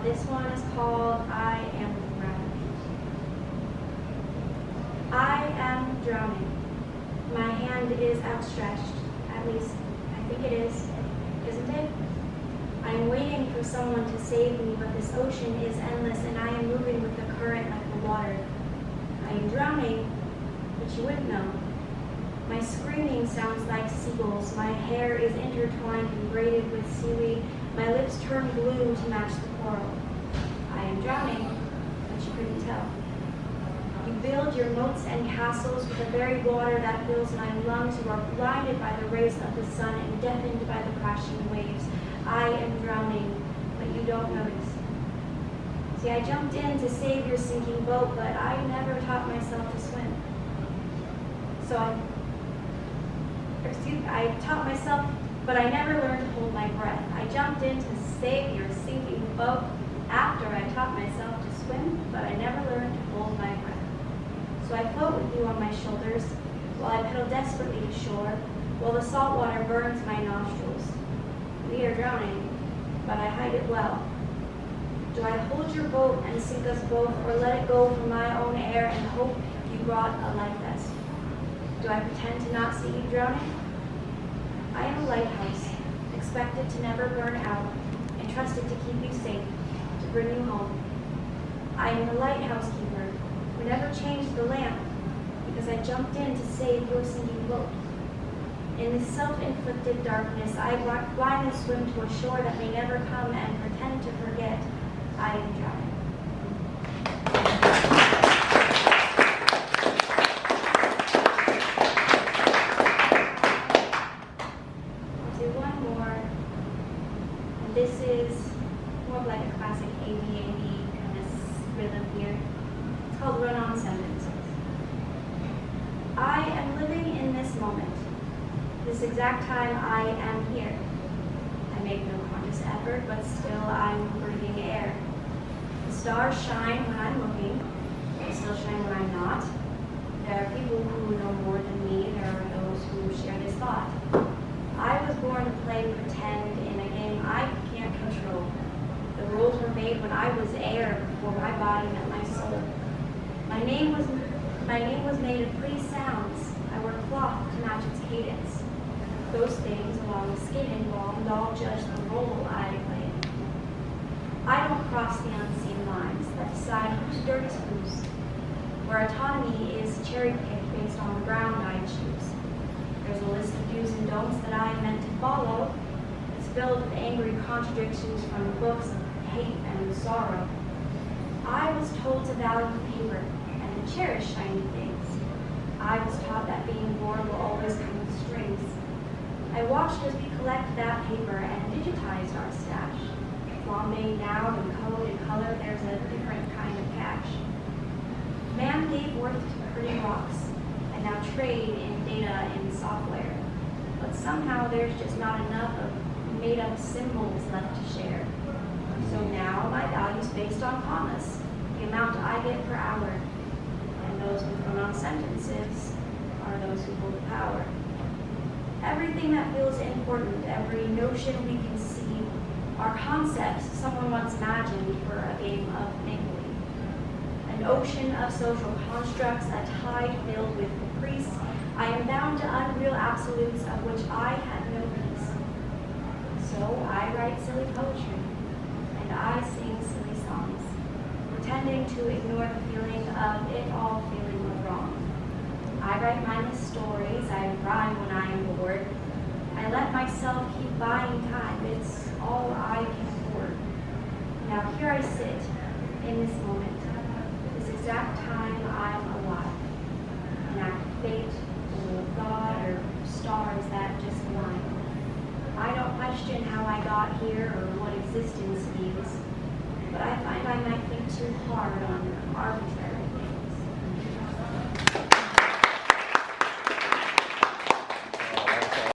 This one is called I Am Drowning. I am drowning. My hand is outstretched. At least, I think it is. Isn't it? I am waiting for someone to save me, but this ocean is endless, and I am moving with the current like the water. I am drowning, but you wouldn't know. My screaming sounds like seagulls. My hair is intertwined and braided with seaweed. My lips turn blue to match the coral. I am drowning, but you couldn't tell. You build your moats and castles with the very water that fills my lungs. You are blinded by the rays of the sun and deafened by the crashing waves. I am drowning, but you don't notice. See, I jumped in to save your sinking boat, but I never taught myself to swim. I taught myself, but I never learned to hold my breath. I jumped in to save your sinking boat after I taught myself to swim, but I never learned to hold my breath. So I float with you on my shoulders while I pedal desperately to shore, while the salt water burns my nostrils. We are drowning, but I hide it well. Do I hold your boat and sink us both, or let it go from my own air and hope you brought a life vest? Do I pretend to not see you drowning? I am a lighthouse, expected to never burn out, entrusted to keep you safe, to bring you home. I am the lighthouse keeper who never changed the lamp because I jumped in to save your sinking boat. In this self-inflicted darkness, I blindly swim to a shore that may never come and pretend to forget I am drowning. I'll do one more. And this is more of like a classic ABAB kind of rhythm here. It's called run-on sentences. I am living in this moment. This exact time I am here. I make no conscious effort, but still I'm breathing air. The stars shine when I'm looking. They still shine when I'm not. There are people who know more than me. There are those who share this thought. I was born to play pretend in a game I can't control. The rules were made when I was air before my body met my soul. My name was made of pretty sounds. I wear cloth to match its cadence. Those things, along with skin involved, all judge the role I play. I don't cross the unseen lines that decide whose dirt is whose, where autonomy is cherry-picked based on the ground I choose. There's a list of do's and don'ts that I am meant to follow. It's filled with angry contradictions from books of hate and sorrow. I was told to value paper and to cherish shiny things. I was taught that being born will always come with strings. I watched as we collect that paper and digitized our stash. Flambe now in code and color, there's a different kind of cash. Man gave worth to pretty rocks, and now trade in data in software. But somehow there's just not enough of made-up symbols left to share. So now my value's based on commas, the amount I get per hour. And those with run-on sentences are those who hold the power. Everything that feels important, every notion we conceive, are concepts someone once imagined for a game of make-believe. An ocean of social constructs, a tide filled with caprice. I am bound to unreal absolutes of which I had no peace. So I write silly poetry, and I sing silly songs, pretending to ignore the feeling of it all feeling wrong. I write mindless stories, I rhyme when I am bored. I let myself keep buying time, it's all I can afford. Now here I sit, in this moment, this exact time I'm alive. An act of fate, the will of God, or stars that just align. I don't question how I got here or what existence means, but I find I might think too hard on arbitrary